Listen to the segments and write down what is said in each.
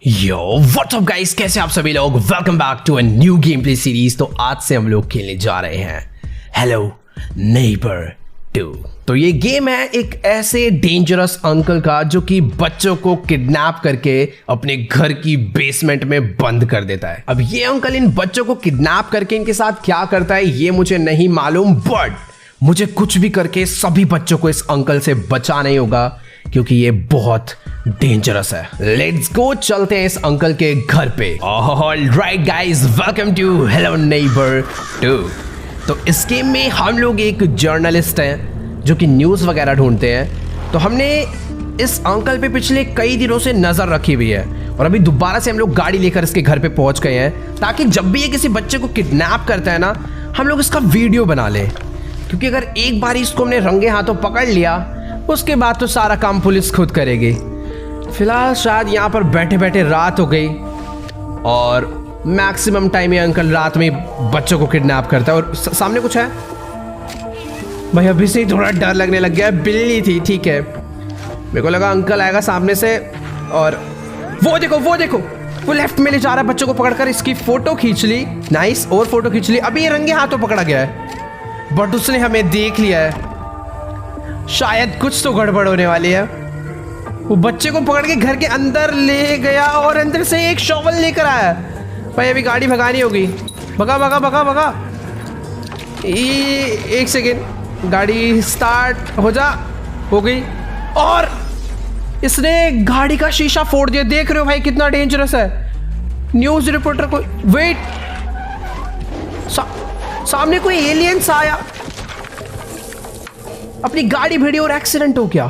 Yo what's up guys, कैसे आप सभी लोग। Welcome back to a new game play series. तो आज से हम लोग खेलने जा रहे हैं हेलो नेबर 2। तो ये गेम है एक ऐसे डेंजरस अंकल का जो कि बच्चों को किडनैप करके अपने घर की बेसमेंट में बंद कर देता है। अब ये अंकल इन बच्चों को किडनैप करके इनके साथ क्या करता है ये मुझे नहीं मालूम, बट मुझे कुछ भी करके सभी बच्चों को इस अंकल से बचाना ही होगा क्योंकि ये बहुत डेंजरस है। लेट्स गो, चलते हैं इस अंकल के घर पे। Alright guys, welcome to Hello Neighbor 2। तो इस गेम में हम लोग एक जर्नलिस्ट हैं जो कि न्यूज़ वगैरह ढूंढते हैं। तो हमने इस अंकल पे पिछले कई दिनों से नज़र रखी हुई है और अभी दोबारा से हम लोग गाड़ी लेकर इसके घर पे पहुंच गए हैं ताकि जब भी ये किसी बच्चे को किडनैप करता है ना, हम लोग इसका वीडियो बना लें। क्योंकि अगर एक बार इसको हमने रंगे हाथों पकड़ लिया उसके बाद तो सारा काम पुलिस खुद करेगी। फिलहाल शायद यहाँ पर बैठे बैठे रात हो गई और मैक्सिमम टाइम ये अंकल रात में बच्चों को किडनैप करता है। और सामने कुछ है भाई, अभी से ही थोड़ा डर लगने लग गया है। बिल्ली थी, ठीक है, मेरे को लगा अंकल आएगा सामने से। और वो देखो वो लेफ्ट में ले जा रहा है बच्चों को पकड़कर। इसकी फोटो खींच ली, नाइस, और फोटो खींच ली। अभी ये रंगे हाथों पकड़ा गया है बट उसने हमें देख लिया है। शायद कुछ तो गड़बड़ होने वाली है। वो बच्चे को पकड़ के घर के अंदर ले गया और अंदर से एक शॉवल लेकर आया। भाई अभी गाड़ी भगानी होगी। भगा। एक सेकेंड, गाड़ी स्टार्ट हो गई और इसने गाड़ी का शीशा फोड़ दिया। देख रहे हो भाई कितना डेंजरस है। न्यूज़ रिपोर्टर को वेट, सामने कोई एलियंस आया, अपनी गाड़ी भिड़ी और एक्सीडेंट हो गया।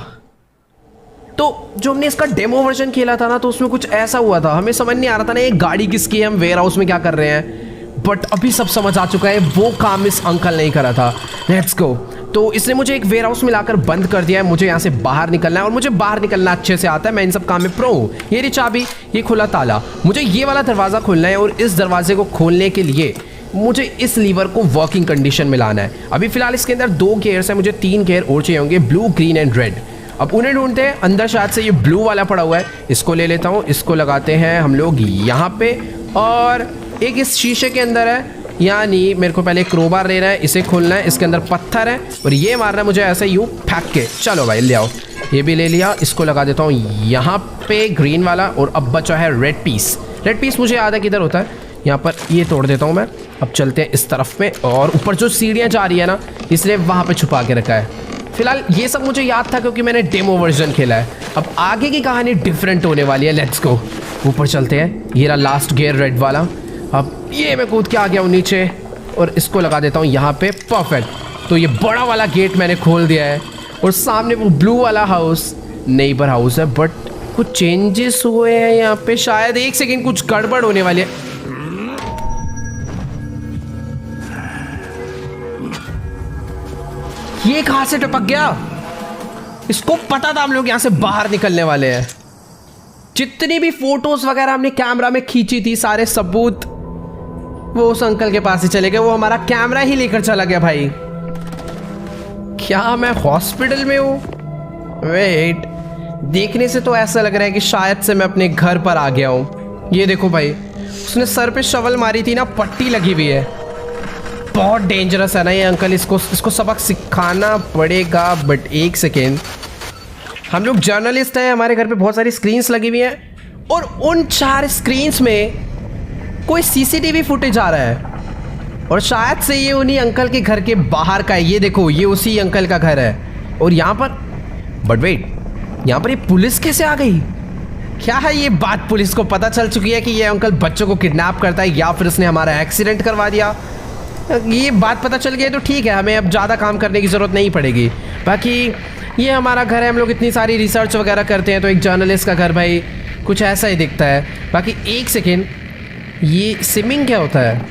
तो जो हमने इसका डेमो वर्जन खेला था ना, तो उसमें कुछ ऐसा हुआ था। हमें समझ नहीं आ रहा था ना ये गाड़ी किसकी है, हम वेयर हाउस में क्या कर रहे हैं, बट अभी सब समझ आ चुका है। वो काम इस अंकल ने ही करा था। Let's go. तो इसने मुझे एक वेयर हाउस में लाकर बंद कर दिया है। मुझे यहाँ से बाहर निकलना है और मुझे बाहर निकलना अच्छे से आता है। मैं इन सब काम में प्रो हूँ। ये रही चाबी, ये खुला ताला। मुझे ये वाला दरवाज़ा खोलना है और इस दरवाजे को खोलने के लिए मुझे इस लीवर को वर्किंग कंडीशन में लाना है। अभी फिलहाल इसके अंदर 2 गियर्स हैं, मुझे 3 गियर और चाहिए होंगे, ब्लू, ग्रीन एंड रेड। अब उन्हें ढूंढते हैं। अंदर शायद से ये ब्लू वाला पड़ा हुआ है, इसको ले लेता हूँ। इसको लगाते हैं हम लोग यहाँ पे, और एक इस शीशे के अंदर है, यानी मेरे को पहले क्रोबार लेना है, इसे खोलना है। इसके अंदर पत्थर है और ये मारना है मुझे ऐसे यूँ फेंक के। चलो भाई ले आओ, ये भी ले लिया। इसको लगा देता हूँ यहाँ पे ग्रीन वाला। और अब बचा है रेड पीस। रेड पीस मुझे याद है किधर होता है, यहाँ पर। ये तोड़ देता हूँ मैं। अब चलते हैं इस तरफ में, और ऊपर जो सीढ़ियाँ जा रही है ना, इसलिए वहाँ पे छुपा के रखा है। फिलहाल ये सब मुझे याद था क्योंकि मैंने डेमो वर्जन खेला है। अब आगे की कहानी डिफरेंट होने वाली है। लेट्स गो, ऊपर चलते हैं। ये रहा लास्ट गियर रेड वाला। अब ये मैं कूद के आ गया हूँ नीचे और इसको लगा देता हूँ यहाँ पे। परफेक्ट। तो ये बड़ा वाला गेट मैंने खोल दिया है और सामने वो ब्लू वाला हाउस नेबर हाउस है, बट कुछ चेंजेस हुए हैं यहाँ पे। शायद एक सेकेंड, कुछ गड़बड़ होने वाली है। ये कहां से टपक गया? इसको पता था हम लोग यहां से बाहर निकलने वाले हैं। जितनी भी फोटोज वगैरह हमने कैमरा में खींची थी, सारे सबूत वो उस अंकल के पास ही चले गए। वो हमारा कैमरा ही लेकर चला गया भाई। क्या मैं हॉस्पिटल में हूं? वेट, देखने से तो ऐसा लग रहा है कि शायद से मैं अपने घर पर आ गया हूं। ये देखो भाई, उसने सर पे शवल मारी थी ना, पट्टी लगी हुई है। बहुत डेंजरस है ना ये अंकल, इसको सबक सिखाना पड़ेगा। बट एक सेकेंड, हम लोग जर्नलिस्ट हैं, हमारे घर पे बहुत सारी स्क्रीन्स लगी हुई हैं और उन 4 स्क्रीन्स में कोई सीसीटीवी फुटेज आ रहा है और शायद से ये उन्हीं अंकल के घर के बाहर का है। ये देखो, ये उसी अंकल का घर है। और यहाँ पर, बट वेट, यहाँ पर ये पुलिस कैसे आ गई? क्या है ये बात, पुलिस को पता चल चुकी है कि ये अंकल बच्चों को किडनैप करता है या फिर उसने हमारा एक्सीडेंट करवा दिया? ये बात पता चल गई तो ठीक है, हमें अब ज़्यादा काम करने की ज़रूरत नहीं पड़ेगी। बाकी ये हमारा घर है, हम लोग इतनी सारी रिसर्च वगैरह करते हैं, तो एक जर्नलिस्ट का घर भाई कुछ ऐसा ही दिखता है। बाकी एक सेकेंड, ये सिमिंग क्या होता है?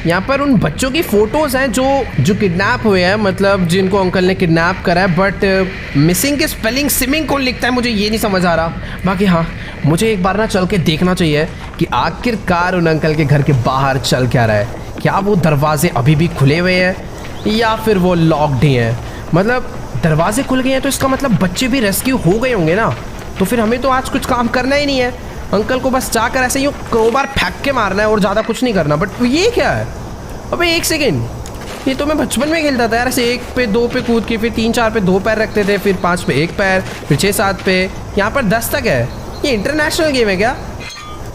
यहाँ पर उन बच्चों की फ़ोटोज़ हैं जो किडनैप हुए हैं, मतलब जिनको अंकल ने किडनैप करा है। बट मिसिंग की स्पेलिंग सिमिंग कौन लिखता है, मुझे ये नहीं समझ आ रहा। बाकी हाँ, मुझे एक बार ना चल के देखना चाहिए कि आखिरकार उन अंकल के घर के बाहर चल क्या रहा है। क्या वो दरवाजे अभी भी खुले हुए हैं या फिर वो लॉक्ड ही हैं? मतलब दरवाजे खुल गए हैं तो इसका मतलब बच्चे भी रेस्क्यू हो गए होंगे ना। तो फिर हमें तो आज कुछ काम करना ही नहीं है। अंकल को बस जाकर ऐसे यूँ क्रोबार फेंक के मारना है और ज़्यादा कुछ नहीं करना। बट ये क्या है? अबे एक सेकेंड, ये तो मैं बचपन में खेलता था यार, ऐसे 1 पे 2 पे कूद के, फिर 3 4 पे 2 पैर रखते थे, फिर 5 पे 1 पैर, फिर 6 7 पे, यहाँ पर 10 तक है। ये इंटरनेशनल गेम है क्या?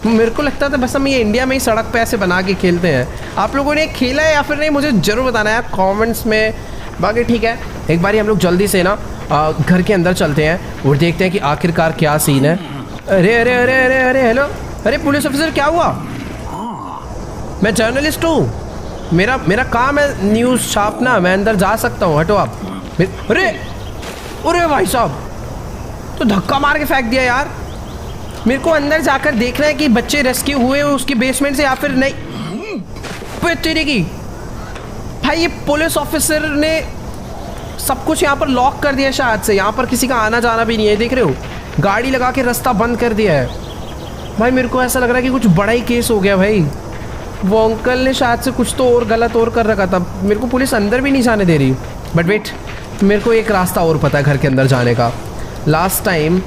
मेरे को लगता था बस हम ये इंडिया में ही सड़क पे ऐसे बना के खेलते हैं। आप लोगों ने खेला है या फिर नहीं, मुझे ज़रूर बताना यार कमेंट्स में। बाकी ठीक है, एक बारी हम लोग जल्दी से ना घर के अंदर चलते हैं और देखते हैं कि आखिरकार क्या सीन है। अरे अरे अरे अरे अरे हेलो, अरे पुलिस ऑफिसर क्या हुआ? मैं जर्नलिस्ट हूँ, मेरा काम है न्यूज़ छापना, मैं अंदर जा सकता हूँ, हटो आप। अरे अरे भाई साहब, तो धक्का मार के फेंक दिया यार। मेरे को अंदर जाकर देखना है कि बच्चे रेस्क्यू हुए उसकी बेसमेंट से या फिर नहीं। तेरे की भाई, ये पुलिस ऑफिसर ने सब कुछ यहाँ पर लॉक कर दिया शायद से, यहाँ पर किसी का आना जाना भी नहीं है, देख रहे हो? गाड़ी लगा के रास्ता बंद कर दिया है भाई। मेरे को ऐसा लग रहा है कि कुछ बड़ा ही केस हो गया भाई। वो अंकल ने शायद से कुछ तो और गलत और कर रखा था, मेरे को पुलिस अंदर भी नहीं जाने दे रही। बट वेट, मेरे को एक रास्ता और पता है घर के अंदर जाने का। लास्ट टाइम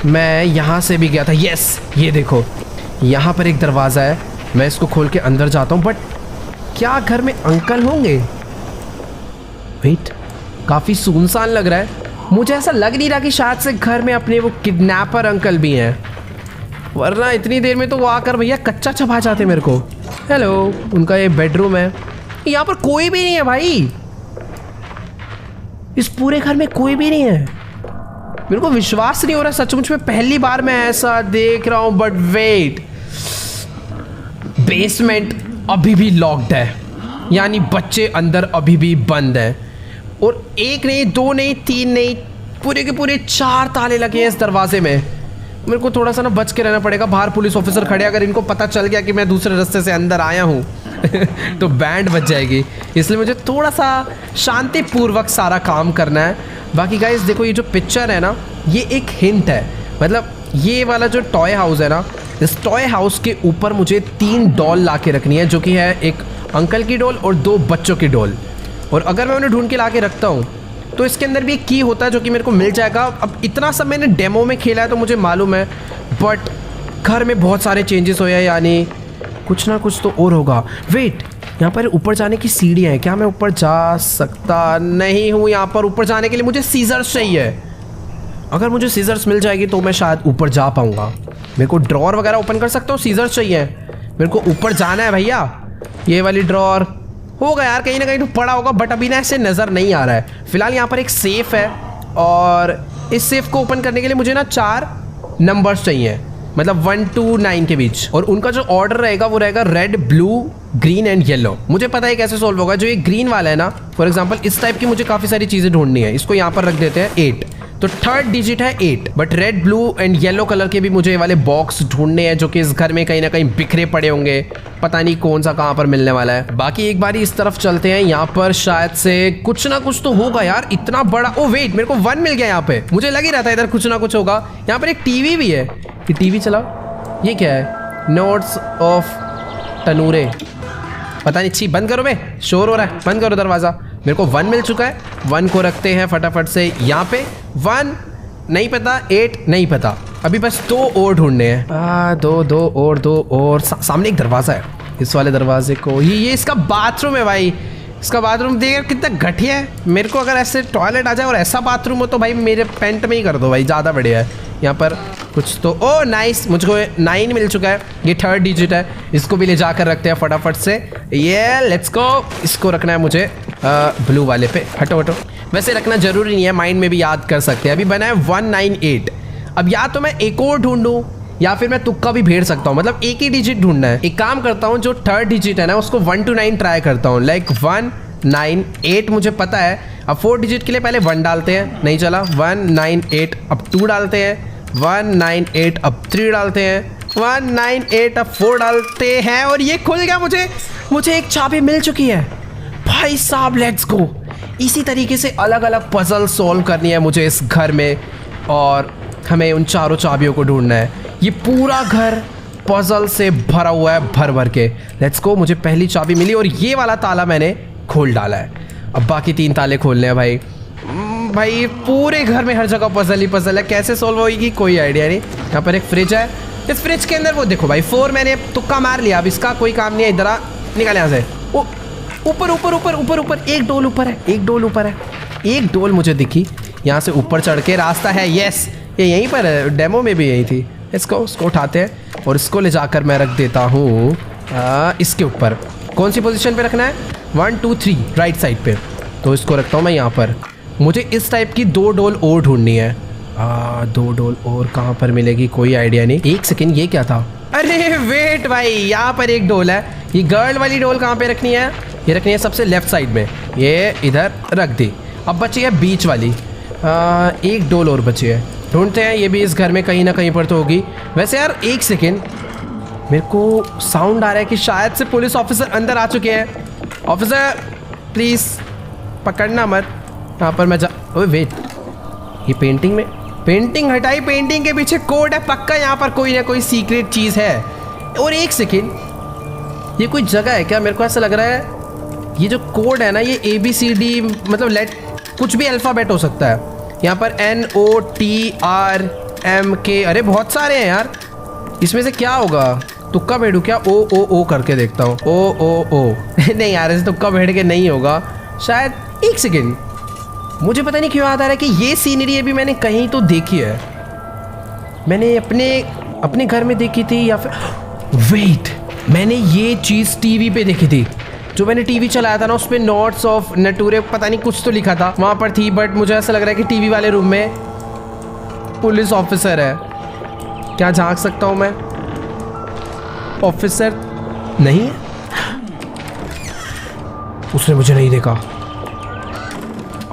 मैं यहाँ से भी गया था। यस, ये देखो, यहाँ पर एक दरवाज़ा है, मैं इसको खोल के अंदर जाता हूँ। बट क्या घर में अंकल होंगे? वेट, काफ़ी सुनसान लग रहा है। मुझे ऐसा लग नहीं रहा कि शायद से घर में अपने वो किडनैपर अंकल भी हैं, वरना इतनी देर में तो वो आकर भैया कच्चा चबा जाते मेरे को। हेलो, उनका ये बेडरूम है। यहाँ पर कोई भी नहीं है भाई, इस पूरे घर में कोई भी नहीं है। मेरे को विश्वास नहीं हो रहा, सचमुच में पहली बार मैं ऐसा देख रहा हूँ। बट वेट, बेसमेंट अभी भी लॉक्ड है, यानी बच्चे अंदर अभी भी बंद हैं। और 1 नहीं 2 नहीं 3 नहीं, पूरे के पूरे 4 ताले लगे हैं इस दरवाजे में। मेरे को थोड़ा सा ना बच के रहना पड़ेगा, बाहर पुलिस ऑफिसर खड़े, अगर इनको पता चल गया कि मैं दूसरे रास्ते से अंदर आया हूँ तो बैंड बज जाएगी। इसलिए मुझे थोड़ा सा शांतिपूर्वक सारा काम करना है। बाकी गाइस देखो, ये जो पिक्चर है ना, ये एक हिंट है। मतलब ये वाला जो टॉय हाउस है ना, इस टॉय हाउस के ऊपर मुझे 3 डॉल ला के रखनी है, जो कि है एक अंकल की डॉल और 2 बच्चों की डॉल। और अगर मैं उन्हें ढूंढ के ला के रखता हूँ तो इसके अंदर भी एक की होता है जो कि मेरे को मिल जाएगा। अब इतना सब मैंने डेमो में खेला है तो मुझे मालूम है, बट घर में बहुत सारे चेंजेस हुए हैं, यानी कुछ ना कुछ तो और होगा। वेट, यहाँ पर ऊपर जाने की सीढ़ियाँ हैं, क्या मैं ऊपर जा सकता नहीं हूँ? यहाँ पर ऊपर जाने के लिए मुझे सीजर्स चाहिए। अगर मुझे सीजर्स मिल जाएगी तो मैं शायद ऊपर जा पाऊँगा। मेरे को ड्रॉर वगैरह ओपन कर सकता हूँ, सीजर्स चाहिए। मेरे को ऊपर जाना है भैया। ये वाली ड्रॉर होगा यार, कहीं ना कहीं तो पड़ा होगा, बट अभी ना ऐसे नज़र नहीं आ रहा है। फिलहाल यहाँ पर एक सेफ है और इस सेफ को ओपन करने के लिए मुझे ना 4 नंबर्स चाहिए, मतलब 1 to 9 के बीच। और उनका जो ऑर्डर रहेगा वो रहेगा red, blue, green and yellow. मुझे पता है कैसे सोल्व होगा। जो ये ग्रीन वाला है ना, फॉर एग्जांपल इस टाइप की मुझे काफ़ी सारी चीज़ें ढूंढनी है। इसको यहाँ पर रख देते हैं 8, तो 3rd डिजिट है 8। But red, blue and yellow colour के भी मुझे ये वाले बॉक्स ढूंढने हैं, जो कि इस घर में कहीं ना कहीं बिखरे पड़े होंगे। पता नहीं कौन सा कहाँ पर मिलने वाला है। बाकी एक बारी इस तरफ चलते हैं, यहाँ पर शायद से कुछ ना कुछ तो होगा यार, इतना बड़ा। ओ वेट, मेरे को 1 मिल गया यहाँ पे। मुझे लग ही रहा था इधर कुछ ना कुछ होगा। यहाँ पर एक टीवी भी है, ये टीवी चलाओ। ये क्या है? नोट्स ऑफ तनूरे, पता नहीं। छी, बंद करो बे, शोर हो रहा है, बंद करो दरवाज़ा। मेरे को 1 मिल चुका है, 1 को रखते हैं फटाफट से यहाँ पे। 1 नहीं पता, 8 नहीं पता, अभी बस 2 और ढूंढने हैं। 2 और सामने एक दरवाज़ा है, इस वाले दरवाजे को। ये इसका बाथरूम है भाई। इसका बाथरूम देख कितना घटिया है। मेरे को अगर ऐसे टॉयलेट आ जाए और ऐसा बाथरूम हो तो भाई मेरे पेंट में ही कर दो भाई, ज़्यादा बढ़िया है। यहाँ पर कुछ तो, ओ नाइस, मुझको 9 मिल चुका है, ये 3rd डिजिट है। इसको भी ले जाकर रखते हैं फटाफट से। ये लेट्स गो। इसको रखना है मुझे ब्लू वाले पे। हटो हटो, वैसे रखना जरूरी नहीं है, माइंड में भी याद कर सकते हैं। अभी बना है 198। अब या तो मैं एक और ढूंढूं या फिर मैं तुक्का भी भेड़ सकता हूँ, मतलब एक ही डिजिट ढूंढना है। एक काम करता हूँ, जो 3rd डिजिट है ना उसको 1 to 9 ट्राई करता हूँ। लाइक 1 9 8 मुझे पता है। अब 4 डिजिट के लिए पहले 1 डालते हैं, नहीं चला। 1 9 8, अब 2 डालते हैं। 1 9 8, अब 3 डालते हैं। 1 9 8, अब 4 डालते हैं और ये खुल गया। मुझे एक चाबी मिल चुकी है भाई साहब, लेट्स गो। इसी तरीके से अलग अलग पजल सॉल्व करनी है मुझे इस घर में, और हमें उन चारों चाबियों को ढूंढना है। ये पूरा घर पजल से भरा हुआ है, भर भर के। लेट्स गो, मुझे पहली चाबी मिली और ये वाला ताला मैंने खोल डाला है। अब बाकी 3 ताले खोलने हैं भाई। भाई पूरे घर में हर जगह पजल ही पजल है, कैसे सॉल्व होगी कोई आइडिया नहीं। यहाँ पर एक फ्रिज है, इस फ्रिज के अंदर वो देखो भाई 4 मैंने तुक्का मार लिया, अब इसका कोई काम नहीं है। इधर आ, निकल यहाँ से। ऊपर ऊपर ऊपर ऊपर ऊपर एक डोल ऊपर है, एक डोल ऊपर है, एक डोल मुझे दिखी। यहाँ से ऊपर चढ़ के रास्ता है। यस, ये यहीं पर है, डेमो में भी यही थी। इसको उठाते हैं और इसको ले जाकर मैं रख देता हूँ इसके ऊपर। कौन सी पोजीशन पे रखना है? 1 2 3 राइट साइड पे। तो इसको रखता हूँ मैं यहाँ पर। मुझे इस टाइप की 2 डोल और ढूंढनी है। 2 डोल और कहाँ पर मिलेगी कोई आइडिया नहीं। एक सेकेंड, ये क्या था? अरे वेट भाई, यहाँ पर एक डोल है। ये गर्ल वाली डोल कहाँ पे रखनी है? ये रखनी है सबसे लेफ्ट साइड में। ये इधर रख दी। अब बची है बीच वाली। एक डोल और बची है, ढूंढते हैं। ये भी इस घर में कहीं ना कहीं पर तो होगी। वैसे यार एक सेकेंड, मेरे को साउंड आ रहा है कि शायद से पुलिस ऑफिसर अंदर आ चुके हैं। ऑफिसर प्लीज़ पकड़ना मत। यहाँ पर मैं ओए वेट, ये पेंटिंग में, पेंटिंग हटाई, पेंटिंग के पीछे कोड है पक्का। यहाँ पर कोई ना कोई सीक्रेट चीज़ है। और एक सेकेंड, ये कोई जगह है क्या? मेरे को ऐसा लग रहा है ये जो कोड है ना, ये ABCD मतलब कुछ भी अल्फ़ाबेट हो सकता है। यहाँ पर NOTRMK, अरे बहुत सारे हैं यार। इसमें से क्या होगा? तुक्का भेड़ू क्या? O करके देखता हूँ। O नहीं यार, ऐसे तुक्का भेड़ के नहीं होगा शायद। एक सेकेंड, मुझे पता नहीं क्यों याद आ रहा है कि ये सीनरी अभी मैंने कहीं तो देखी है। मैंने अपने घर में देखी थी या फिर वेट, मैंने ये चीज़ टीवी पे देखी थी। जो मैंने टीवी चलाया था ना, उस पर नोट्स ऑफ नटूरे पता नहीं कुछ तो लिखा था, वहाँ पर थी। बट मुझे ऐसा लग रहा है कि टीवी वाले रूम में पुलिस ऑफिसर है। क्या झांक सकता हूँ मैं? ऑफिसर नहीं, उसने मुझे नहीं देखा।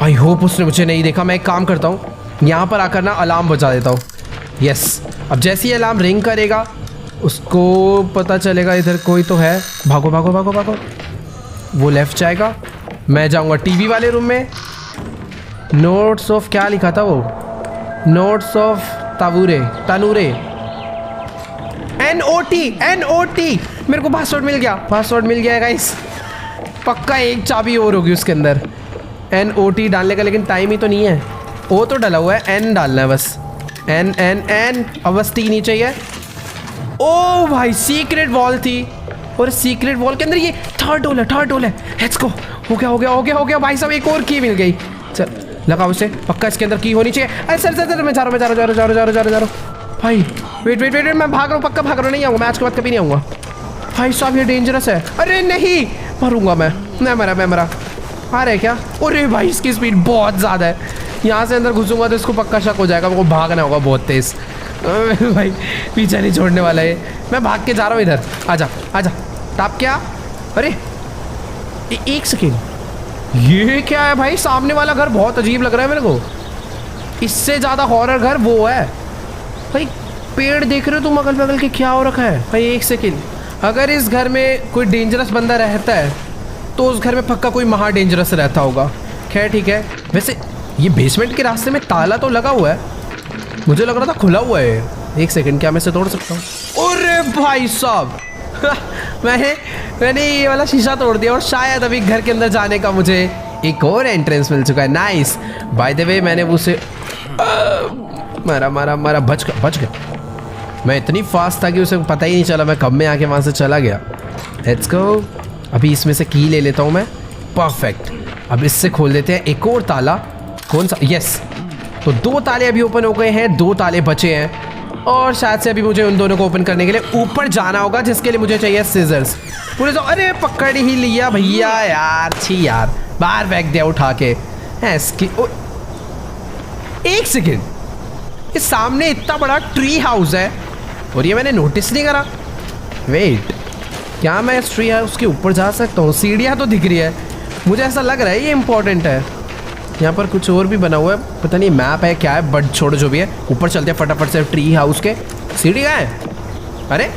आई होप उसने मुझे नहीं देखा। मैं एक काम करता हूँ, यहाँ पर आकर ना अलार्म बजा देता हूँ। यस, अब जैसे ही अलार्म रिंग करेगा उसको पता चलेगा इधर कोई तो है। भागो भागो भागो भागो। वो लेफ्ट जाएगा, मैं जाऊँगा टीवी वाले रूम में। नोट्स ऑफ क्या लिखा था वो? नोट्स ऑफ तनूरे NOT। मेरे को पासवर्ड मिल गया, पासवर्ड मिल गया है गाइस। पक्का एक चाबी और होगी उसके अंदर। NOT डालने का लेकिन टाइम ही तो नहीं है। O तो डला हुआ है, N डालना है बस। N। अब बस T नहीं चाहिए। ओ भाई, सीक्रेट वॉल थी और सीक्रेट वॉल के अंदर ये थर्ड डोल है। Let's go. हो गया भाई साहब, एक और की मिल गई। चल लगाओ उसे, पक्का इसके अंदर की होनी चाहिए। अरे सर मैं जा रहा हूँ भाई। वेट, मैं भाग रहा हूँ, पक्का भाग रहा हूँ। नहीं आऊँगा मैं आज के बाद, कभी नहीं आऊँगा भाई साहब। ये डेंजरस है। अरे नहीं, मरूंगा मैं मरा। आ रहे क्या? अरे भाई इसकी स्पीड बहुत ज़्यादा है। यहाँ से अंदर घुसूंगा तो इसको पक्का शक हो जाएगा। मेरे को भागना होगा बहुत तेज़। भाई पीछे नहीं छोड़ने वाला है। मैं भाग के जा रहा हूँ इधर। आजा टाप क्या? अरे एक सेकेंड, ये क्या है भाई? सामने वाला घर बहुत अजीब लग रहा है मेरे को। इससे ज़्यादा हॉरर घर वो है भाई। पेड़ देख रहे हो तुम अगल बगल के? क्या हो रखा है भाई? एक सेकेंड, अगर इस घर में कोई डेंजरस बंदा रहता है तो उस घर में पक्का कोई महा डेंजरस रहता होगा। खैर ठीक है। वैसे ये बेसमेंट के रास्ते में ताला तो लगा हुआ है, मुझे लग रहा था खुला हुआ है। एक सेकंड, क्या मैं इसे तोड़ सकता हूँ? अरे भाई साहब मैंने ये वाला शीशा तोड़ दिया और शायद अभी घर के अंदर जाने का मुझे एक और एंट्रेंस मिल चुका है। नाइस। बाय द वे मैंने उसे मारा, बच गया। मैं इतनी फास्ट था कि उसे पता ही नहीं चला मैं कब में आके वहाँ से चला गया। Let's go. अभी इसमें से की ले लेता हूँ मैं। परफेक्ट। अब इससे खोल देते हैं एक और ताला। कौन सा? यस। तो 2 ताले अभी ओपन हो गए हैं, 2 ताले बचे हैं और शायद से अभी मुझे उन दोनों को ओपन करने के लिए ऊपर जाना होगा, जिसके लिए मुझे चाहिए सीजर्स। पूरे अरे पकड़ ही लिया भैया यार। छी यार, बाहर फेंक दिया उठा के। इसकी एक सेकेंड, इस सामने इतना बड़ा ट्री हाउस है और ये मैंने नोटिस नहीं करा। वेट, क्या मैं इस ट्री हाउस के ऊपर जा सकता हूँ? सीढ़ियाँ तो दिख रही है, मुझे ऐसा लग रहा है ये इंपॉर्टेंट है। यहाँ पर कुछ और भी बना हुआ है, पता नहीं मैप है क्या है, बट छोड़ो जो भी है। ऊपर चलते हैं फटाफट से ट्री हाउस के। सीढ़ी कहाँ है? अरे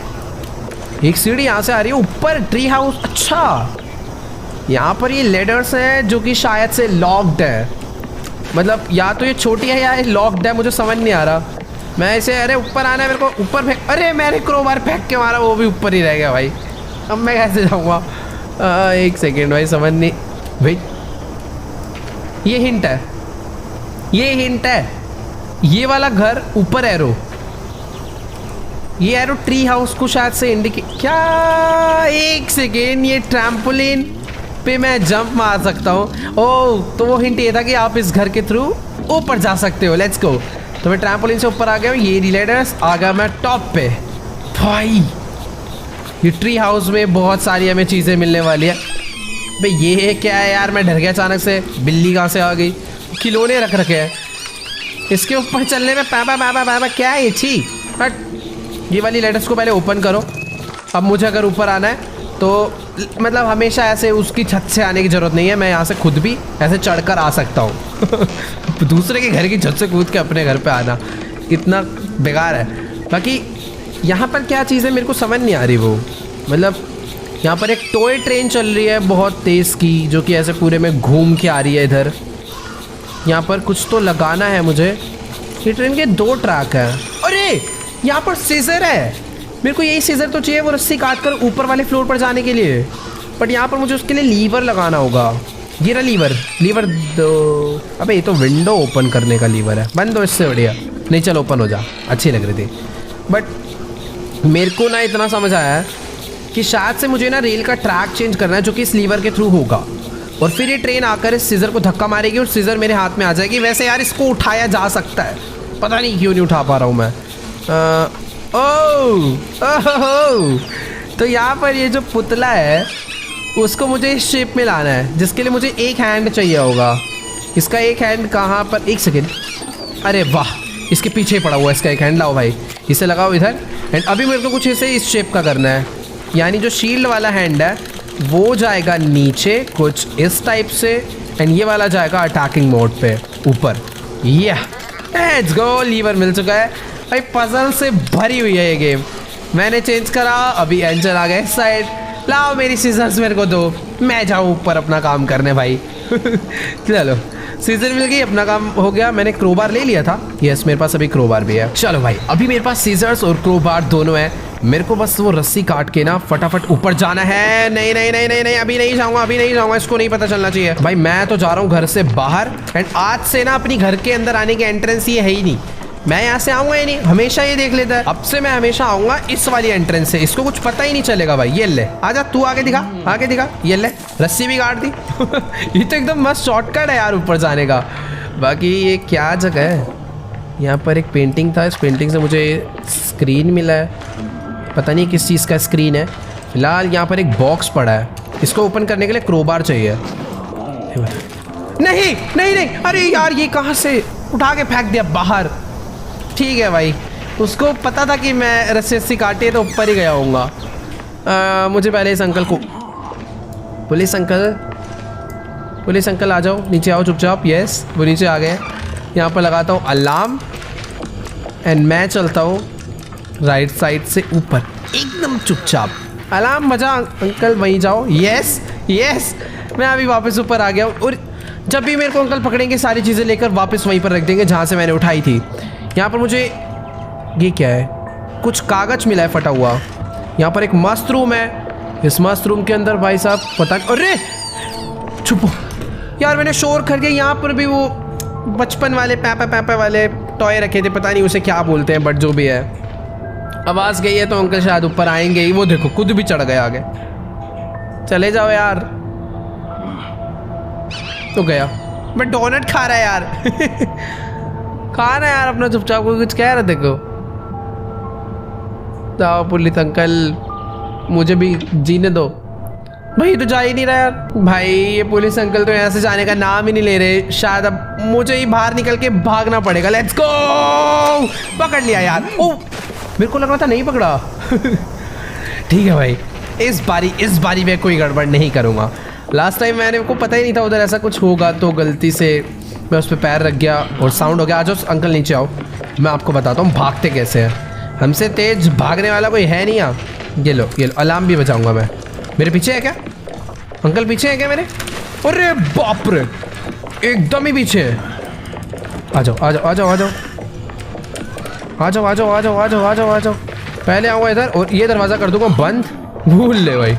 एक सीढ़ी यहाँ से आ रही है ऊपर ट्री हाउस। अच्छा, यहाँ पर ये लेडर्स हैं जो कि शायद से लॉक्ड है। मतलब या तो ये छोटी है या ये लॉक्ड है, मुझे समझ नहीं आ रहा। मैं इसे, अरे ऊपर आना है मेरे को, ऊपर फेंक। अरे मैंने क्रोबार फेंक के मारा, वो भी ऊपर ही रह गया भाई। अब मैं कैसे जाऊँगा? एक सेकेंड भाई, समझ नहीं। भाई ये हिंट है, ये वाला घर ऊपर एरो। ये एरो ट्री हाउस को शायद से इंडिकेट, क्या एक सेकेंड, ये ट्रैम्पोलिन पे मैं जंप मार सकता हूँ। ओह, तो वो हिंट ये था कि आप इस घर के थ्रू ऊपर जा सकते हो। Let's go. तो मैं ट्रैम्पोलिन से ऊपर आ गया हूँ, ये रिलेडर्स आ गया मैं टॉप पे। भाई ये ट्री हाउस में बहुत सारी हमें चीज़ें मिलने वाली है। भाई ये क्या है यार, मैं डर गया अचानक से। बिल्ली कहाँ से आ गई? खिलौने रख रखे हैं इसके ऊपर चलने में। पापा पापा पापा क्या है ये? छी बट ये वाली लेटर्स को पहले ओपन करो। अब मुझे अगर ऊपर आना है तो मतलब हमेशा ऐसे उसकी छत से आने की ज़रूरत नहीं है, मैं यहाँ से खुद भी ऐसे चढ़कर आ सकता हूँ। दूसरे के घर की छत से कूद के अपने घर पे आना कितना बेकार है। बाकी यहाँ पर क्या चीज़ है मेरे को समझ नहीं आ रही। वो मतलब यहाँ पर एक टॉय ट्रेन चल रही है बहुत तेज़ की, जो कि ऐसे पूरे में घूम के आ रही है इधर। यहाँ पर कुछ तो लगाना है मुझे। ये ट्रेन के 2 ट्रैक हैं। अरे यहाँ पर सीजर है, मेरे को यही सीजर तो चाहिए, वो रस्सी काट कर ऊपर वाले फ्लोर पर जाने के लिए। बट यहाँ पर मुझे उसके लिए लीवर लगाना होगा। ये रहा लीवर दो। अबे ये तो विंडो ओपन करने का लीवर है। बंद हो इससे बढ़िया। नहीं चल ओपन हो जा, अच्छी लग रही थी। बट मेरे को ना इतना समझ आया कि शायद से मुझे ना रेल का ट्रैक चेंज करना है, जो कि इस लीवर के थ्रू होगा। और फिर ये ट्रेन आकर इस सीजर को धक्का मारेगी और सीजर मेरे हाथ में आ जाएगी। वैसे यार इसको उठाया जा सकता है, पता नहीं क्यों नहीं उठा पा रहा हूँ मैं। ओह, तो यहाँ पर ये जो पुतला है उसको मुझे इस शेप में लाना है, जिसके लिए मुझे एक हैंड चाहिए होगा। इसका एक हैंड कहाँ पर? एक सेकेंड। अरे वाह, इसके पीछे पड़ा हुआ है इसका एक हैंड। लाओ भाई, इसे लगाओ इधर। एंड अभी मेरे को कुछ इसे इस शेप का करना है, यानी जो शील्ड वाला हैंड है वो जाएगा नीचे कुछ इस टाइप से, एंड ये वाला जाएगा अटैकिंग मोड पे ऊपर। Let's go. लीवर मिल चुका है भाई। पजल से भरी हुई है ये गेम। मैंने चेंज करा, अभी एंजल आ गया इस साइड। लाओ मेरी सीजर्स मेरे को दो, मैं जाऊँ ऊपर अपना काम करने भाई। चलो सीजर मिल गई, अपना काम हो गया। मैंने क्रोबार ले लिया था। यस, मेरे पास अभी क्रोबार भी है। चलो भाई, अभी मेरे पास सीजर्स और क्रोबार दोनों है। मेरे को बस वो रस्सी काट के ना फटाफट ऊपर जाना है। नहीं नहीं नहीं नहीं नहीं, अभी नहीं जाऊंगा, इसको नहीं पता चलना चाहिए भाई। मैं तो जा रहा हूँ घर से बाहर। एंड आज से ना अपनी घर के अंदर आने की एंट्रेंस ये है ही नहीं। मैं यहाँ से आऊँगा ही नहीं, हमेशा ये देख लेता है। अब से मैं हमेशा आऊँगा इस वाली एंट्रेंस से, इसको कुछ पता ही नहीं चलेगा भाई। ये ले, आजा तू, आगे दिखा। ये ले, रस्सी भी काट दी। ये तो एकदम मस्त शॉर्टकट है यार ऊपर जाने का। बाकी ये क्या जगह है? यहाँ पर एक पेंटिंग था, इस पेंटिंग से मुझे स्क्रीन मिला है। पता नहीं किस चीज़ का स्क्रीन है। फिलहाल यहाँ पर एक बॉक्स पड़ा है, इसको ओपन करने के लिए क्रोबार चाहिए। नहीं, अरे यार ये कहाँ से उठा के फेंक दिया बाहर। ठीक है भाई, उसको पता था कि मैं रस्सी काटे तो ऊपर ही गया होऊंगा। मुझे पहले इस अंकल को, पुलिस अंकल आ जाओ, नीचे आओ चुपचाप। यस, वो नीचे आ गए। यहाँ पर लगाता हूँ अलार्म एंड मैं चलता हूँ राइट साइड से ऊपर एकदम चुपचाप। अलार्म बजा, अंकल वहीं जाओ। यस, मैं अभी वापस ऊपर आ गया हूँ। और जब भी मेरे को अंकल पकड़ेंगे सारी चीज़ें लेकर वापस वहीं पर रख देंगे जहाँ से मैंने उठाई थी। यहाँ पर मुझे ये क्या है, कुछ कागज मिला है फटा हुआ। यहाँ पर एक मस्त रूम है, इस मस्त रूम के अंदर भाई साहब पता नहीं। अरे छुपो यार, मैंने शोर कर दिया। यहाँ पर भी वो बचपन वाले पैपा वाले टॉय रखे थे, पता नहीं उसे क्या बोलते हैं, बट जो भी है आवाज़ गई है तो अंकल शायद ऊपर आएंगे ही। वो देखो खुद भी चढ़ गए आगे। चले जाओ यार। तो गया, मैं डोनट खा रहा है यार। खाना यार अपना चुपचाप, कोई कुछ कह रहा देखो। जाओ पुलिस अंकल, मुझे भी जीने दो भाई। तो जा ही नहीं रहा यार भाई। ये पुलिस अंकल तो यहाँ से जाने का नाम ही नहीं ले रहे। शायद अब मुझे ही बाहर निकल के भागना पड़ेगा। Let's go. पकड़ लिया यार। ओ, मेरे को लग रहा था नहीं पकड़ा। ठीक है भाई, इस बारी मैं कोई गड़बड़ नहीं करूँगा। लास्ट टाइम मैंने को पता ही नहीं था उधर ऐसा कुछ होगा, तो गलती से मैं उस पर पैर रख गया और साउंड हो गया। आ जाओ अंकल नीचे आओ, मैं आपको बताता हूँ भागते कैसे हैं। हमसे तेज भागने वाला कोई है नहीं यहाँ। ये लो अलार्म भी बजाऊंगा मैं। मेरे पीछे है क्या अंकल? पीछे है क्या मेरे? अरे बाप रे, एकदम ही पीछे है। आ जाओ। पहले आऊँगा इधर और ये दरवाज़ा कर दूंगा बंद। भूल ले भाई,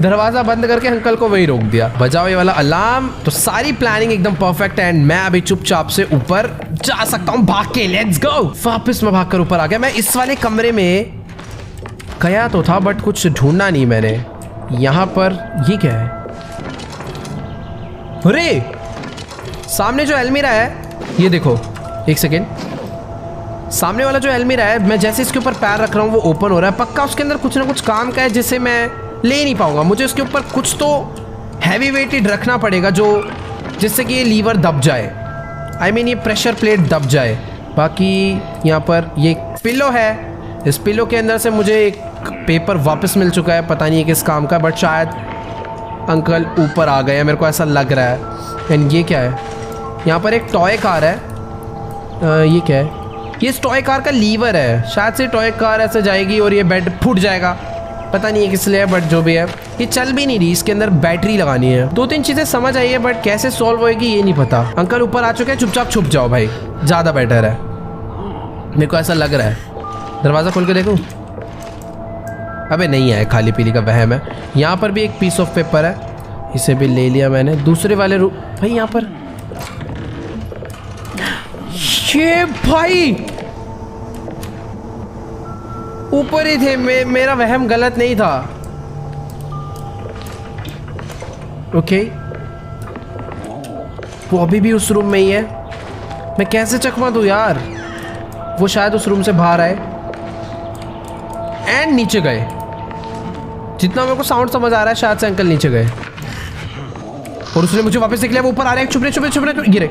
दरवाज़ा बंद करके अंकल को वही रोक दिया। बजाओ ये वाला अलार्म। तो सारी प्लानिंग एकदम परफेक्ट है एंड मैं अभी चुपचाप से ऊपर जा सकता हूँ भाग के। Let's go. वापस मैं भागकर ऊपर आ गया। मैं इस वाले कमरे में गया तो था बट कुछ ढूंढा नहीं मैंने। यहाँ पर ये क्या है? अरे सामने जो अलमीरा है, ये देखो, एक सेकेंड, सामने वाला जो अलमीरा है, मैं जैसे इसके ऊपर पैर रख रहा हूँ वो ओपन हो रहा है। पक्का उसके अंदर कुछ ना कुछ काम का है जिसे मैं ले नहीं पाऊंगा। मुझे उसके ऊपर कुछ तो हैवी वेटेड रखना पड़ेगा जो जिससे कि ये लीवर दब जाए, आई मीन ये प्रेशर प्लेट दब जाए। बाकी यहाँ पर ये पिलो है, इस पिलो के अंदर से मुझे एक पेपर वापस मिल चुका है, पता नहीं है किस काम का, बट शायद अंकल ऊपर आ गए हैं, मेरे को ऐसा लग रहा है। एंड ये क्या है? यहाँ पर एक टॉय कार है। ये क्या है? ये इस टॉय कार का लीवर है, शायद से टॉय कार ऐसे जाएगी और ये बेड फूट जाएगा, पता नहीं है किस लिए, बट जो भी है ये चल भी नहीं रही, इसके अंदर बैटरी लगानी है। 2-3 चीजें समझ आई है बट कैसे सॉल्व होएगी ये नहीं पता। अंकल ऊपर आ चुके हैं, चुपचाप छुप जाओ भाई, ज़्यादा बेटर है, मेरे को ऐसा लग रहा है। दरवाज़ा खोल के देखूँ? अबे नहीं है, खाली पीली का वहम है। यहाँ पर भी एक पीस ऑफ पेपर है, इसे भी ले लिया मैंने। दूसरे वाले रूम भाई, यहाँ पर ये भाई ऊपर ही थे, मेरा वहम गलत नहीं था। ओके, वो अभी भी उस रूम में ही है। मैं कैसे चकमा दूं यार? वो शायद उस रूम से बाहर आए एंड नीचे गए। जितना मेरे को साउंड समझ आ रहा है शायद से अंकल नीचे गए और उसने मुझे वापस देख लिया। वो ऊपर आ रहे हैं, छुप रहे गिरे।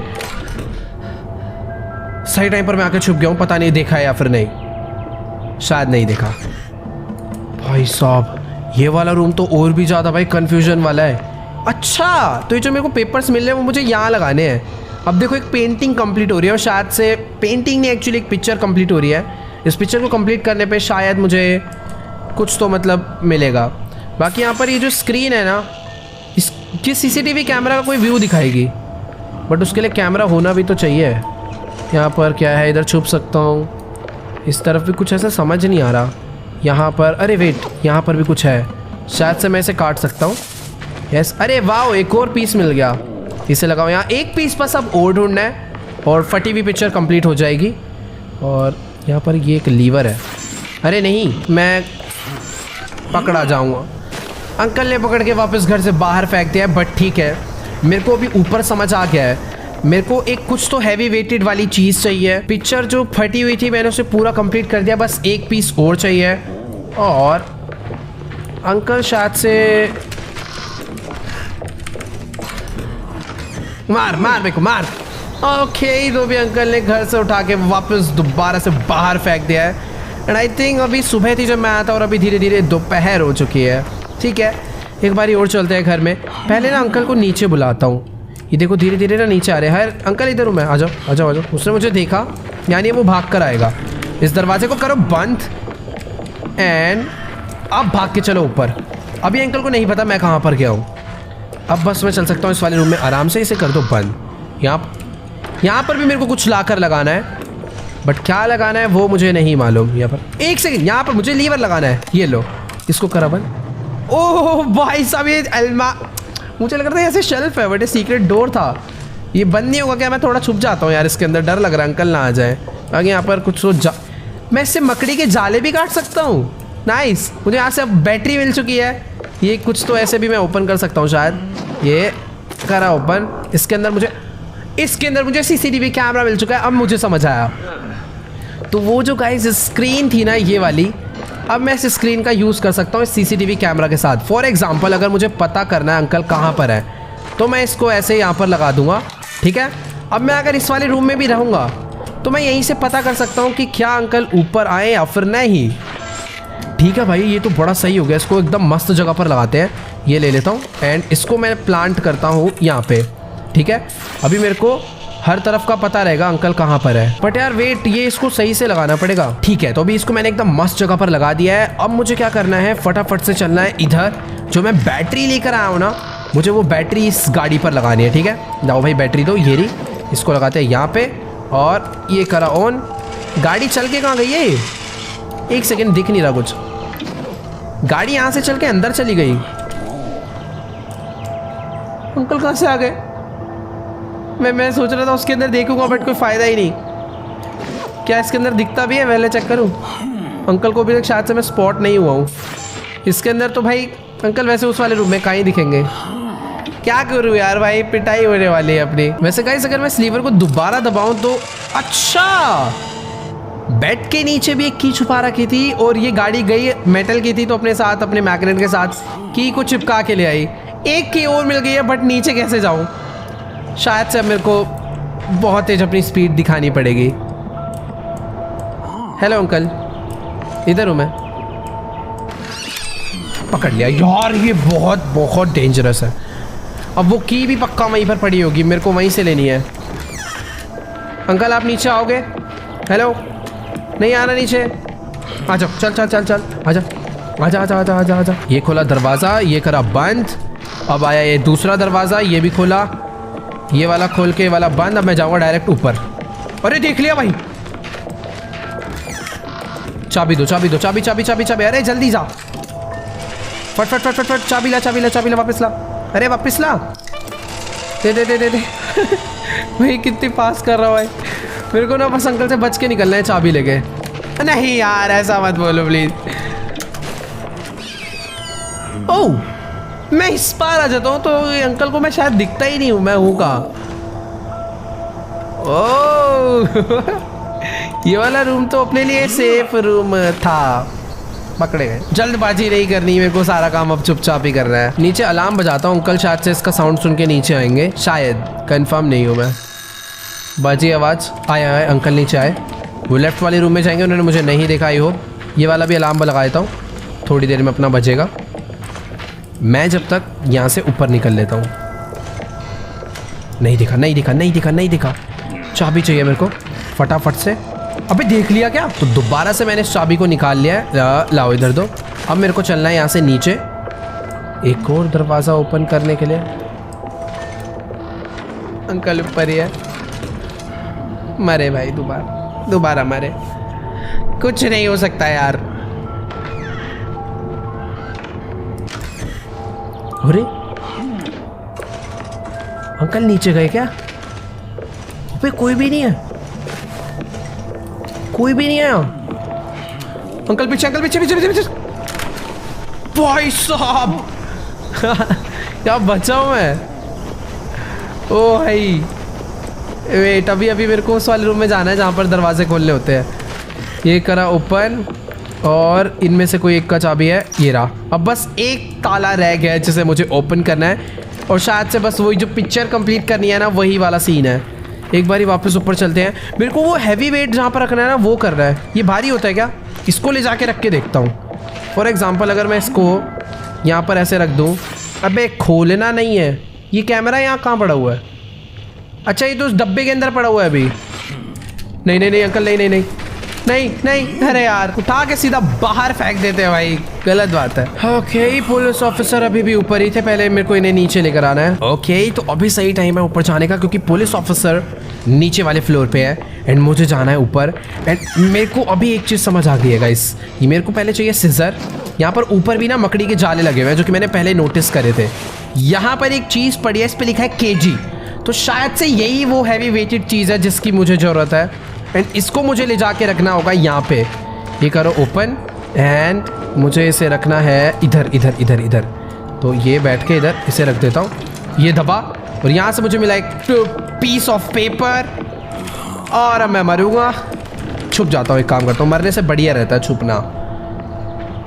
सही टाइम पर मैं आकर छुप गया हूँ, पता नहीं देखा है या फिर नहीं, शायद नहीं देखा। भाई साहब ये वाला रूम तो और भी ज़्यादा भाई कंफ्यूजन वाला है। अच्छा, तो ये जो मेरे को पेपर्स मिल रहे हैं वो मुझे यहाँ लगाने हैं। अब देखो, एक पेंटिंग कंप्लीट हो रही है और शायद से पेंटिंग नहीं, एक्चुअली एक पिक्चर कंप्लीट हो रही है। इस पिक्चर को कंप्लीट करने पे शायद मुझे कुछ तो मतलब मिलेगा। बाकी यहाँ पर ये जो स्क्रीन है ना, इसकी सीसीटीवी कैमरा का कोई व्यू दिखाएगी, बट उसके लिए कैमरा होना भी तो चाहिए। यहाँ पर क्या है? इधर छुप सकता हूँ, इस तरफ भी कुछ ऐसा समझ नहीं आ रहा। यहाँ पर अरे वेट, यहाँ पर भी कुछ है, शायद से मैं इसे काट सकता हूँ। यस, अरे वाह, एक और पीस मिल गया, इसे लगाओ यहाँ। एक पीस बस अब और ढूंढना है और फटी हुई पिक्चर कंप्लीट हो जाएगी। और यहाँ पर ये एक लीवर है। अरे नहीं, मैं पकड़ा जाऊँगा। अंकल ने पकड़ के वापस घर से बाहर फेंक दिया है, बट ठीक है, मेरे को अभी ऊपर समझ आ गया है। मेरे को एक कुछ तो हैवी वेटेड वाली चीज़ चाहिए। पिक्चर जो फटी हुई थी मैंने उसे पूरा कंप्लीट कर दिया, बस एक पीस और चाहिए। और अंकल शायद से मार मेरे को मार। ओके, तो भी अंकल ने घर से उठा के वापस दोबारा से बाहर फेंक दिया है। एंड आई थिंक अभी सुबह थी जब मैं आता और अभी धीरे धीरे दोपहर हो चुकी है। ठीक है, एक बारी और चलते हैं घर में। पहले ना अंकल को नीचे बुलाता हूँ। ये देखो धीरे धीरे ना नीचे आ रहे हैं। अंकल इधर हूँ मैं, आ जाओ। उसने मुझे देखा, यानी वो भाग कर आएगा। इस दरवाजे को करो बंद एंड अब भाग के चलो ऊपर। अभी अंकल को नहीं पता मैं कहाँ पर गया हूँ। अब बस मैं चल सकता हूँ इस वाले रूम में आराम से। इसे कर दो बंद। यहाँ पर भी मेरे को कुछ लाकर लगाना है, बट क्या लगाना है वो मुझे नहीं मालूम। यहाँ पर एक सेकंड, यहाँ पर मुझे लीवर लगाना है। ये लो, इसको करा बंद। ओह भाई साहब, ये मुझे लग रहा था ऐसे शेल्फ है बट ये सीक्रेट डोर था। ये बंद नहीं होगा क्या? मैं थोड़ा छुप जाता हूँ यार, इसके अंदर डर लग रहा है अंकल ना आ जाए। आगे यहाँ पर कुछ मैं इससे मकड़ी के जाले भी काट सकता हूँ। नाइस, मुझे यहाँ से अब बैटरी मिल चुकी है। ये कुछ तो ऐसे भी मैं ओपन कर सकता हूँ शायद। ये करा ओपन। इसके अंदर मुझे सीसीटीवी कैमरा मिल चुका है। अब मुझे समझ आया। तो वो जो गाइस स्क्रीन थी ना ये वाली, अब मैं इस स्क्रीन का यूज़ कर सकता हूँ इस सीसीटीवी कैमरा के साथ। फॉर एग्जांपल अगर मुझे पता करना है अंकल कहाँ पर है तो मैं इसको ऐसे यहाँ पर लगा दूंगा। ठीक है, अब मैं अगर इस वाले रूम में भी रहूँगा तो मैं यहीं से पता कर सकता हूँ कि क्या अंकल ऊपर आए या फिर नहीं। ठीक है भाई, ये तो बड़ा सही हो गया। इसको एकदम मस्त जगह पर लगाते हैं। ये ले लेता हूँ एंड इसको मैं प्लांट करता हूँ यहाँ पे। ठीक है, अभी मेरे को हर तरफ का पता रहेगा अंकल कहाँ पर है। बट यार वेट, ये इसको सही से लगाना पड़ेगा। ठीक है, तो अभी इसको मैंने एकदम मस्त जगह पर लगा दिया है। अब मुझे क्या करना है, फटाफट से चलना है इधर। जो मैं बैटरी लेकर आया हूँ ना, मुझे वो बैटरी इस गाड़ी पर लगानी है। ठीक है, जाओ भाई बैटरी दो। ये रही, इसको लगाते हैं यहाँ पे और ये करा ऑन। गाड़ी चल के कहाँ गई है? एक सेकेंड, दिख नहीं रहा कुछ। गाड़ी यहाँ से चल के अंदर चली गई। अंकल कहाँ से आ गए? मैं सोच रहा था उसके अंदर देखूंगा बट कोई फायदा ही नहीं। क्या इसके अंदर दिखता भी है? पहले चेक करूं। अंकल को भी शायद से मैं स्पॉट नहीं हुआ हूँ इसके अंदर। तो भाई अंकल वैसे उस वाले रूम में कहीं दिखेंगे। क्या करूँ यार भाई, पिटाई होने वाली है अपनी। वैसे गाइस अगर मैं स्लीवर को दोबारा दबाऊं तो अच्छा, बेड के नीचे भी एक की छुपा रखी थी और ये गाड़ी गई मेटल की थी तो अपने साथ अपने मैग्नेट के साथ की को चिपका के ले आई। एक की और मिल गई है बट नीचे कैसे जाऊं? शायद से अब मेरे को बहुत तेज अपनी स्पीड दिखानी पड़ेगी। हेलो अंकल, इधर हूं मैं। पकड़ लिया यार, ये बहुत बहुत डेंजरस है। अब वो की भी पक्का वहीं पर पड़ी होगी, मेरे को वहीं से लेनी है। अंकल आप नीचे आओगे? हेलो, नहीं आना नीचे? आ जाओ, चल चल चल चल, आजा आजा आजा आजा आजा आजा। ये खोला दरवाज़ा, ये करा बंद। अब आया ये दूसरा दरवाज़ा, ये भी खोला। ये वाला खोल के वाला बंद। अब मैं जाऊँगा डायरेक्ट ऊपर। अरे देख लिया भाई। चाबी दो, चाबी दो, चाबी चाबी चाबी चाबी। अरे जल्दी जा, फट फट फट फट फट। चाबी ला, चाबी ला, चाबी ला, वापस ला। अरे वापस ला, दे दे दे दे दे। भाई कितनी पास कर रहा है। मेरे को ना बस अंकल से बच के निकलना है चाबी लेके। नहीं यार ऐसा मत बोलो प्लीज। ओह, मैं इस पार आ जाता हूँ तो अंकल को मैं शायद दिखता ही नहीं हूँ। मैं हूँ कहाँ? ओह ये वाला रूम तो अपने लिए सेफ रूम था। पकड़े गए। जल्दबाजी नहीं करनी, मेरे को सारा काम अब चुपचाप ही करना है। नीचे अलार्म बजाता हूँ, अंकल शायद से इसका साउंड सुन के नीचे आएंगे, शायद, कंफर्म नहीं हूँ मैं। बाजी आवाज़ आया है, अंकल नीचे आए। वो लेफ्ट वाले रूम में जाएंगे, उन्होंने मुझे नहीं देखा। आई होप ये वाला भी अलार्म लगा देता हूँ, थोड़ी देर में अपना बजेगा। मैं जब तक यहाँ से ऊपर निकल लेता हूँ। नहीं दिखा, नहीं दिखा, नहीं दिखा, नहीं दिखा। चाबी चाहिए मेरे को फटाफट से। अबे देख लिया क्या? तो दोबारा से मैंने चाबी को निकाल लिया है। लाओ इधर दो। अब मेरे को चलना है यहाँ से नीचे एक और दरवाज़ा ओपन करने के लिए। अंकल ऊपर ही है। मरे भाई, दोबारा दोबारा मरे। कुछ नहीं हो सकता यार। अरे अंकल नीचे गए क्या? अबे कोई भी नहीं है, कोई भी नहीं आया। अंकल पीछे, अंकल पीछे पीछे पीछे पीछे। भाई साहब क्या बचा हूं मैं। ओ भाई वेट, अभी अभी मेरे को उस वाले रूम में जाना है जहाँ पर दरवाजे खोलने होते हैं। ये करा ओपन और इनमें से कोई एक का चाबी है, ये रहा। अब बस एक ताला रह गया है जिसे मुझे ओपन करना है और शायद से बस वही जो पिक्चर कंप्लीट करनी है ना, वही वाला सीन है। एक बारी वापस ऊपर चलते हैं। मेरे को वो हैवी वेट जहाँ पर रखना है ना वो कर रहा है। ये भारी होता है क्या? इसको ले जाके रख के देखता हूँ। फॉर एग्जांपल अगर मैं इसको यहाँ पर ऐसे रख दूँ। अबे खोलना नहीं है। ये कैमरा यहाँ कहाँ पड़ा हुआ है? अच्छा ये तो उस डब्बे के अंदर पड़ा हुआ है अभी। नहीं नहीं नहीं अंकल, नहीं नहीं नहीं नहीं नहीं। अरे यार उठा के सीधा बाहर फेंक देते हैं भाई, गलत बात है। ओके पुलिस ऑफिसर अभी भी ऊपर ही थे, पहले मेरे को इन्हें नीचे लेकर आना है। ओके तो अभी सही टाइम है ऊपर जाने का क्योंकि पुलिस ऑफिसर नीचे वाले फ्लोर पे है एंड मुझे जाना है ऊपर। एंड मेरे को अभी एक चीज़ समझ आ गई है गाइस, ये मेरे को पहले चाहिए सिजर। यहाँ पर ऊपर भी ना मकड़ी के जाले लगे हुए हैं जो कि मैंने पहले नोटिस करे थे। यहाँ पर एक चीज़ पड़ी है, इस पर लिखा है केजी, तो शायद से यही वो हैवी वेटेड चीज़ है जिसकी मुझे ज़रूरत है एंड इसको मुझे ले जाके रखना होगा यहाँ पे। ये करो ओपन एंड मुझे इसे रखना है इधर इधर इधर इधर। तो ये बैठ के इधर इसे रख देता हूँ, ये दबा और यहाँ से मुझे मिला एक पीस ऑफ पेपर और अब मैं मरूंगा। छुप जाता हूँ, एक काम करता हूँ, मरने से बढ़िया रहता है छुपना।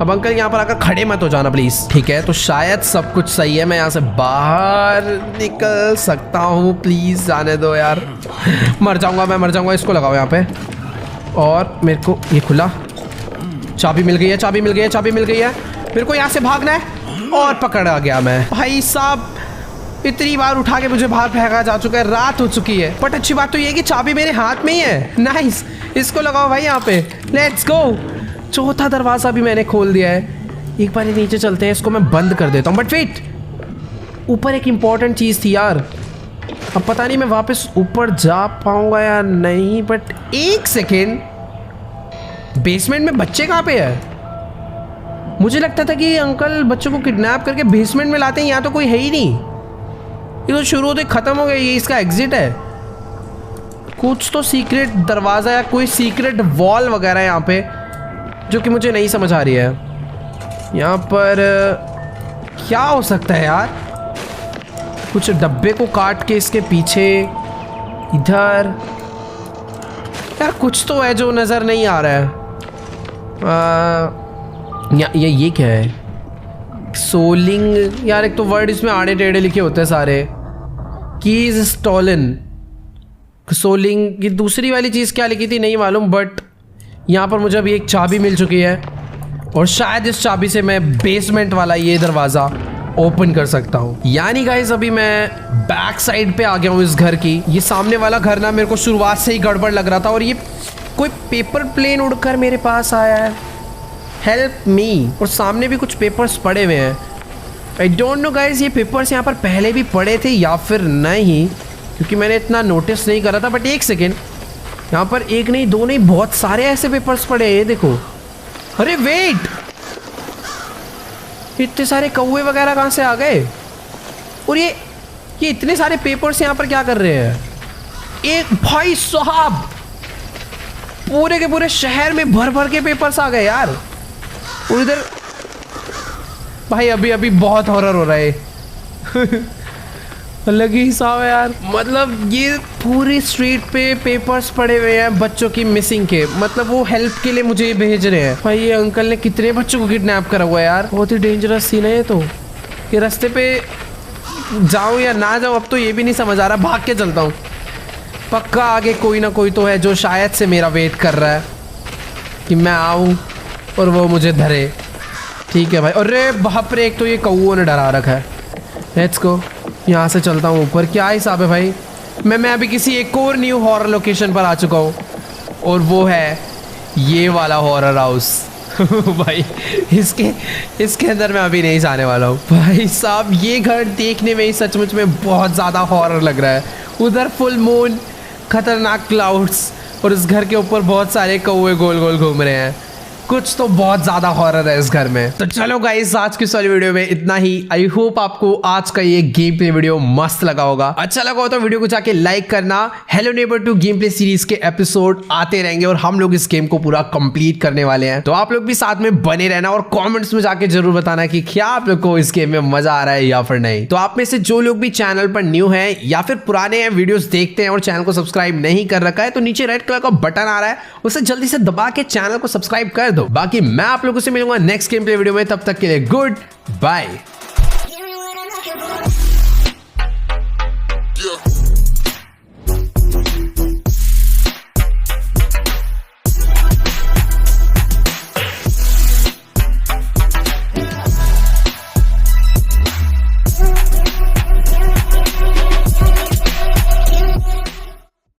अब अंकल यहाँ पर आकर खड़े मत हो जाना प्लीज़, ठीक है? तो शायद सब कुछ सही है, मैं यहाँ से बाहर निकल सकता हूँ। प्लीज़ जाने दो यार, मर जाऊँगा मैं, मर जाऊँगा। इसको लगाओ यहाँ पे और मेरे को ये खुला। चाबी मिल गई है, चाबी मिल गई है, चाबी मिल गई है। मेरे को यहाँ से भागना है और पकड़ा गया मैं। भाई साहब इतनी बार उठा के मुझे बाहर फेंका जा चुका है, रात हो चुकी है। बट अच्छी बात तो ये है कि चाबी मेरे हाथ में ही है। नाइस, इसको लगाओ भाई यहाँ पे, लेट्स गो। चौथा दरवाज़ा भी मैंने खोल दिया है। एक बार नीचे चलते हैं, इसको मैं बंद कर देता हूँ। बट वेट, ऊपर एक इम्पॉर्टेंट चीज़ थी यार। अब पता नहीं मैं वापस ऊपर जा पाऊंगा या नहीं। बट एक सेकेंड, बेसमेंट में बच्चे कहाँ पे है? मुझे लगता था कि अंकल बच्चों को किडनैप करके बेसमेंट में लाते हैं, यहाँ तो कोई है ही नहीं। ये तो शुरू होते ख़त्म हो गया। ये इसका एग्जिट है। कुछ तो सीक्रेट दरवाज़ा या कोई सीक्रेट वॉल वगैरह यहाँ पे। जो कि मुझे नहीं समझ आ रही है। यहाँ पर क्या हो सकता है यार? कुछ डब्बे को काट के इसके पीछे इधर यार कुछ तो है जो नज़र नहीं आ रहा है। ये क्या है? सोलिंग यार, एक तो वर्ड इसमें आड़े टेढ़े लिखे होते हैं सारे। कीज स्टॉलन, सोलिंग की दूसरी वाली चीज़ क्या लिखी थी नहीं मालूम, बट यहाँ पर मुझे अभी एक चाबी मिल चुकी है और शायद इस चाबी से मैं बेसमेंट वाला ये दरवाज़ा ओपन कर सकता हूँ। यानी गाइस अभी मैं बैक साइड पे आ गया हूँ इस घर की। ये सामने वाला घर ना मेरे को शुरुआत से ही गड़बड़ लग रहा था और ये कोई पेपर प्लेन उड़कर मेरे पास आया है। Help me. और सामने भी कुछ पेपर्स पड़े हुए हैं। आई डोंट नो गाइस ये पेपर्स यहाँ पर पहले भी पड़े थे या फिर नहीं, क्योंकि मैंने इतना नोटिस नहीं करा था। बट एक सेकेंड, यहाँ पर एक नहीं दो नहीं बहुत सारे ऐसे पेपर्स पड़े हैं। ये देखो, अरे वेट, इतने सारे कौवे वगैरह कहाँ से आ गए? और ये इतने सारे पेपर्स यहाँ पर क्या कर रहे हैं? एक भाई साहब, पूरे के पूरे शहर में भर भर के पेपर्स आ गए यार। और इधर भाई अभी बहुत हॉरर हो रहा है। अलग ही हिसाब है यार। मतलब ये पूरी स्ट्रीट पे पेपर्स पड़े हुए हैं बच्चों की मिसिंग के। मतलब वो हेल्प के लिए मुझे भेज रहे हैं। भाई ये अंकल ने कितने बच्चों को किडनैप करा हुआ है यार। बहुत ही डेंजरस सीन है ये तो। ये रास्ते पे जाऊँ या ना जाऊँ अब तो ये भी नहीं समझ आ रहा। भाग के चलता हूँ, पक्का आगे कोई ना कोई तो है जो शायद से मेरा वेट कर रहा है कि मैं आऊँ और वो मुझे धरे। ठीक है भाई। अरे बाप रे, एक तो ये कौओं ने डरा रखा है। लेट्स गो, यहाँ से चलता हूँ ऊपर। क्या हिसाब है भाई? मैं अभी किसी एक और न्यू हॉरर लोकेशन पर आ चुका हूँ और वो है ये वाला हॉरर हाउस। भाई इसके अंदर मैं अभी नहीं जाने वाला हूँ। भाई साहब ये घर देखने में ही सचमुच में बहुत ज़्यादा हॉरर लग रहा है। उधर फुल मून, खतरनाक क्लाउड्स और इस घर के ऊपर बहुत सारे कौवे गोल गोल घूम रहे हैं। कुछ तो बहुत ज्यादा हॉरर है इस घर में। तो चलो गाइस, आज की सारी वीडियो में इतना ही। आई होप आपको आज का ये गेम प्ले वीडियो मस्त लगा होगा। अच्छा लगा हो तो वीडियो को जाके लाइक करना। Hello Neighbor 2 game play series के एपिसोड आते रहेंगे और हम लोग इस गेम को पूरा कंप्लीट करने वाले हैं। तो आप लोग भी साथ में बने रहना और कॉमेंट्स में जाके जरूर बताना कि क्या आप लोग को इस गेम में मजा आ रहा है या फिर नहीं। तो आप में से जो लोग भी चैनल पर न्यू है या फिर पुराने हैं, वीडियोस देखते हैं और चैनल को सब्सक्राइब नहीं कर रखा है, तो नीचे रेड कलर का बटन आ रहा है, उसे जल्दी से दबा के चैनल को सब्सक्राइब कर दो। बाकी मैं आप लोगों से मिलूंगा नेक्स्ट गेम प्ले वीडियो में। तब तक के लिए गुड बाय।